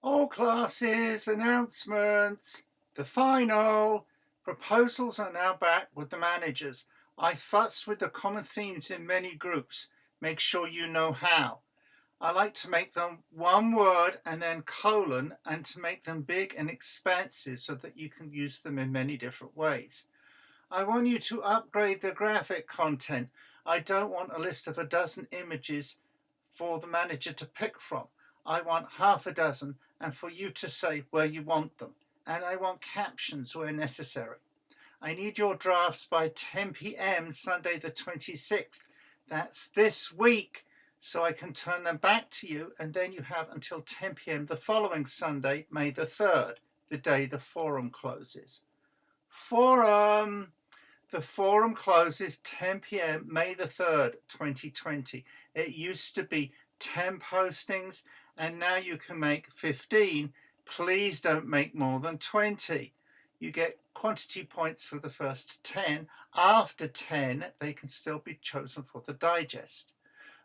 All classes, announcements, the final. Proposals are now back with the managers. I fuss with the common themes in many groups. Make sure you know how. I like to make them one word and then colon, and to make them big and expansive so that you can use them in many different ways. I want you to upgrade the graphic content. I don't want a list of a dozen images for the manager to pick from. I want half a dozen, and for you to say where you want them. And I want captions where necessary. I need your drafts by 10 p.m. Sunday the 26th. That's this week, so I can turn them back to you, and then you have until 10 p.m. the following Sunday, May the 3rd, the day the forum closes. Forum! The forum closes 10 p.m. May the 3rd, 2020. It used to be 10 postings, and now you can make 15. Please don't make more than 20. You get quantity points for the first 10. After 10, they can still be chosen for the digest.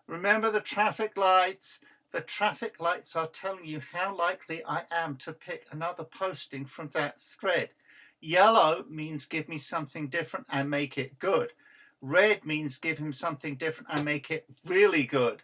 Remember the traffic lights. The traffic lights are telling you how likely I am to pick another posting from that thread. Yellow means give me something different and make it good. Red means give him something different and make it really good.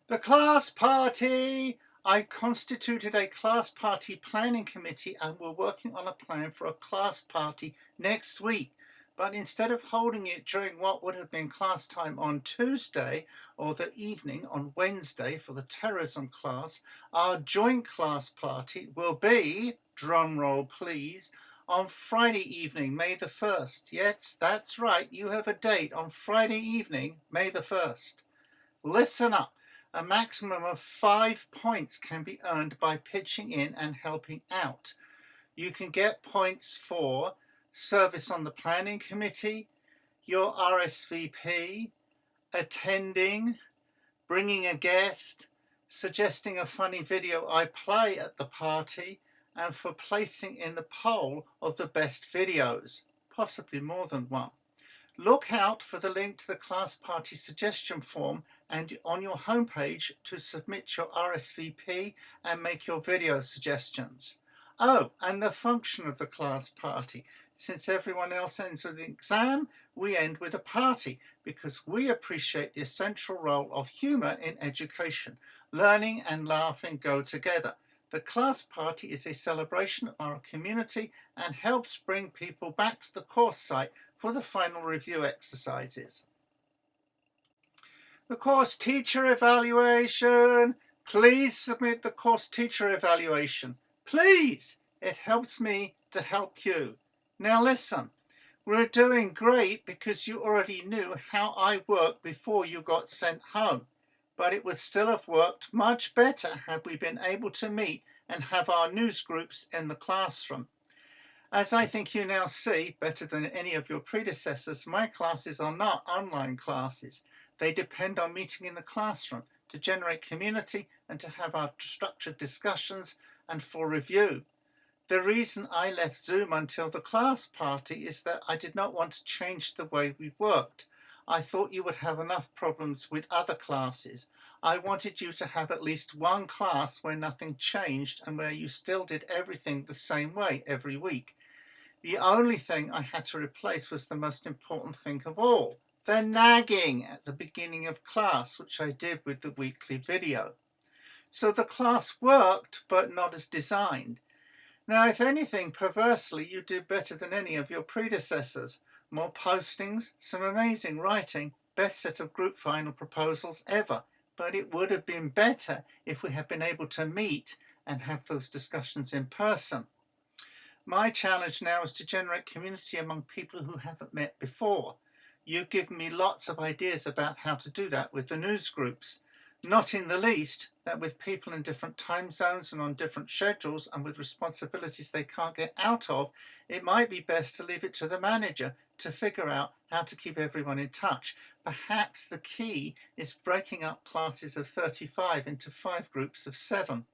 The class party. I constituted a class party planning committee, and we're working on a plan for a class party next week. But instead of holding it during what would have been class time on Tuesday or the evening on Wednesday for the terrorism class, our joint class party will be, drum roll please, on Friday evening, May the 1st. Yes, that's right, you have a date on Friday evening, May the 1st. Listen up. A maximum of 5 points can be earned by pitching in and helping out. You can get points for service on the planning committee, your RSVP, attending, bringing a guest, suggesting a funny video I play at the party, and for placing in the poll of the best videos, possibly more than one. Look out for the link to the class party suggestion form and on your homepage to submit your RSVP and make your video suggestions. Oh, and the function of the class party. Since everyone else ends with an exam, we end with a party because we appreciate the essential role of humour in education. Learning and laughing go together. The class party is a celebration of our community and helps bring people back to the course site for the final review exercises. The course teacher evaluation. Please submit the course teacher evaluation. Please! It helps me to help you. Now listen, we're doing great because you already knew how I work before you got sent home. But it would still have worked much better had we been able to meet and have our news groups in the classroom. As I think you now see, better than any of your predecessors, my classes are not online classes. They depend on meeting in the classroom to generate community and to have our structured discussions and for review. The reason I left Zoom until the class party is that I did not want to change the way we worked. I thought you would have enough problems with other classes. I wanted you to have at least one class where nothing changed and where you still did everything the same way every week. The only thing I had to replace was the most important thing of all, the nagging at the beginning of class, which I did with the weekly video. So the class worked, but not as designed. Now, if anything, perversely, you do better than any of your predecessors. More postings, some amazing writing, best set of group final proposals ever. But it would have been better if we had been able to meet and have those discussions in person. My challenge now is to generate community among people who haven't met before. You've given me lots of ideas about how to do that with the news groups. Not in the least that with people in different time zones and on different schedules and with responsibilities they can't get out of, it might be best to leave it to the manager to figure out how to keep everyone in touch. Perhaps the key is breaking up classes of 35 into 5 groups of 7.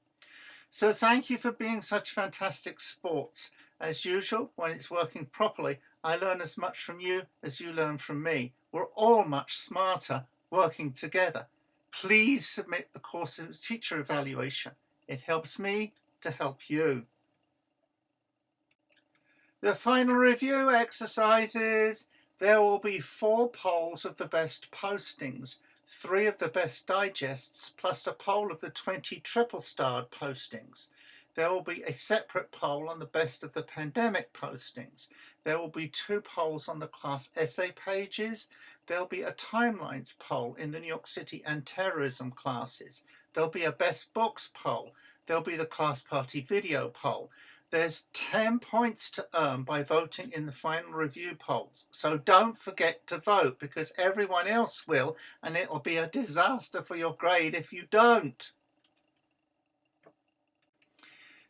So thank you for being such fantastic sports. As usual, when it's working properly, I learn as much from you as you learn from me. We're all much smarter working together. Please submit the course teacher evaluation. It helps me to help you. The final review exercises. There will be 4 polls of the best postings, 3 of the best digests, plus a poll of the 20 triple-starred postings. There will be a separate poll on the best of the pandemic postings. There will be 2 polls on the class essay pages. There will be a timelines poll in the New York City and terrorism classes. There will be a best books poll. There will be the class party video poll. There's 10 points to earn by voting in the final review polls. So don't forget to vote, because everyone else will, and it will be a disaster for your grade if you don't.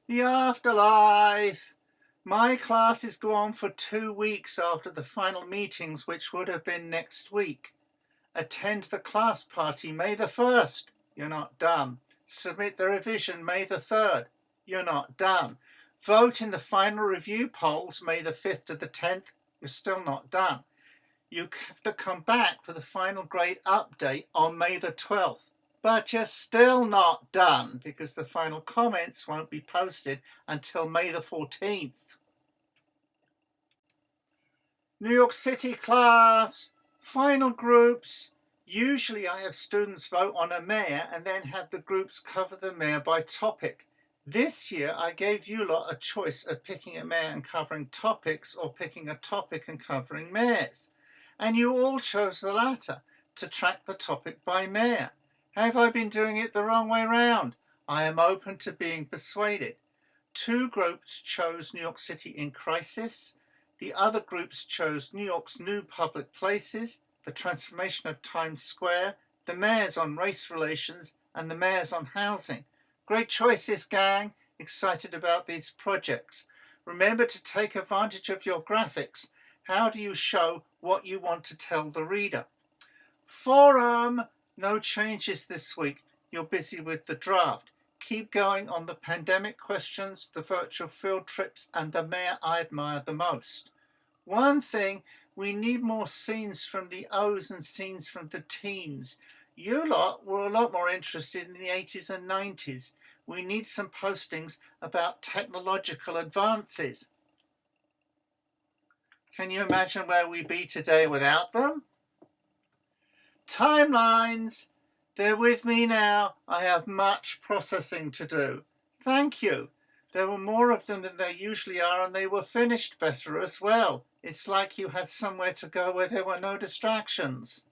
The afterlife. My classes go on for 2 weeks after the final meetings, which would have been next week. Attend the class party May the 1st. You're not done. Submit the revision May the 3rd. You're not done. Vote in the final review polls May the 5th to the 10th. You're still not done. You have to come back for the final grade update on May the 12th. But you're still not done, because the final comments won't be posted until May the 14th. New York City class. Final groups. Usually I have students vote on a mayor and then have the groups cover the mayor by topic. This year I gave you lot a choice of picking a mayor and covering topics, or picking a topic and covering mayors. And you all chose the latter, to track the topic by mayor. Have I been doing it the wrong way round? I am open to being persuaded. 2 groups chose New York City in crisis. The other groups chose New York's new public places, the transformation of Times Square, the mayors on race relations, and the mayors on housing. Great choices, gang. Excited about these projects. Remember to take advantage of your graphics. How do you show what you want to tell the reader? Forum. No changes this week. You're busy with the draft. Keep going on the pandemic questions, the virtual field trips, and the mayor I admire the most. One thing, we need more scenes from the O's and scenes from the teens. You lot were a lot more interested in the 80s and 90s. We need some postings about technological advances. Can you imagine where we'd be today without them? Timelines. They're with me now. I have much processing to do. Thank you. There were more of them than there usually are, and they were finished better as well. It's like you had somewhere to go where there were no distractions.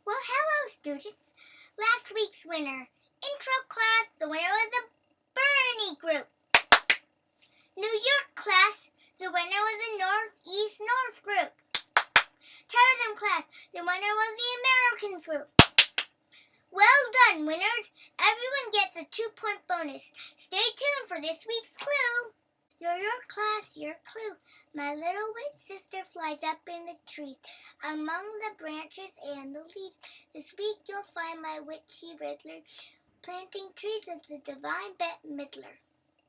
Well, hello, students. Last week's winner. Intro class, the winner was the Bernie group. New York class, the winner was the Northeast North group. Terrorism class, the winner was the Americans group. Well done, winners. Everyone gets a 2-point bonus. Stay tuned for this week's clue. New York class, your clue. My little white sister flies up in the trees, among the branches and the leaves. This week you'll find my witchy Riddler planting trees with the divine Bette Midler.